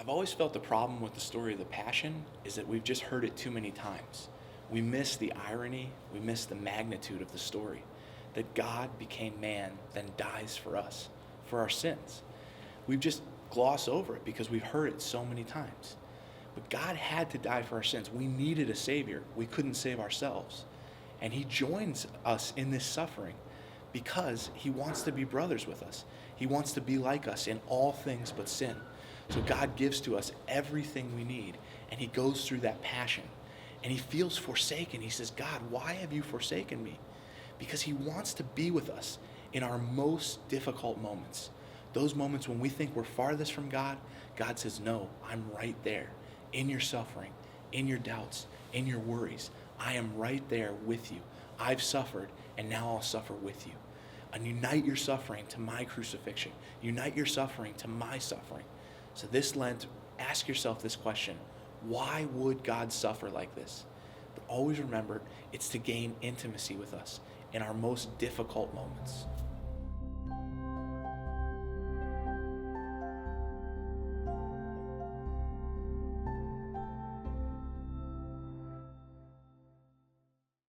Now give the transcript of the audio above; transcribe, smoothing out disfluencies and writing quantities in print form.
I've always felt the problem with the story of the Passion is that we've just heard it too many times. We miss the irony, we miss the magnitude of the story, that God became man, then dies for us, for our sins. We've just glossed over it because we've heard it so many times. But God had to die for our sins. We needed a Savior. We couldn't save ourselves. And he joins us in this suffering because he wants to be brothers with us. He wants to be like us in all things but sin. So God gives to us everything we need, and he goes through that passion. And he feels forsaken. He says, God, why have you forsaken me? Because he wants to be with us in our most difficult moments. Those moments when we think we're farthest from God, God says, no, I'm right there in your suffering, in your doubts, in your worries. I am right there with you. I've suffered, and now I'll suffer with you. And unite your suffering to my crucifixion. Unite your suffering to my suffering. So this Lent, ask yourself this question. Why would God suffer like this? But always remember, it's to gain intimacy with us in our most difficult moments.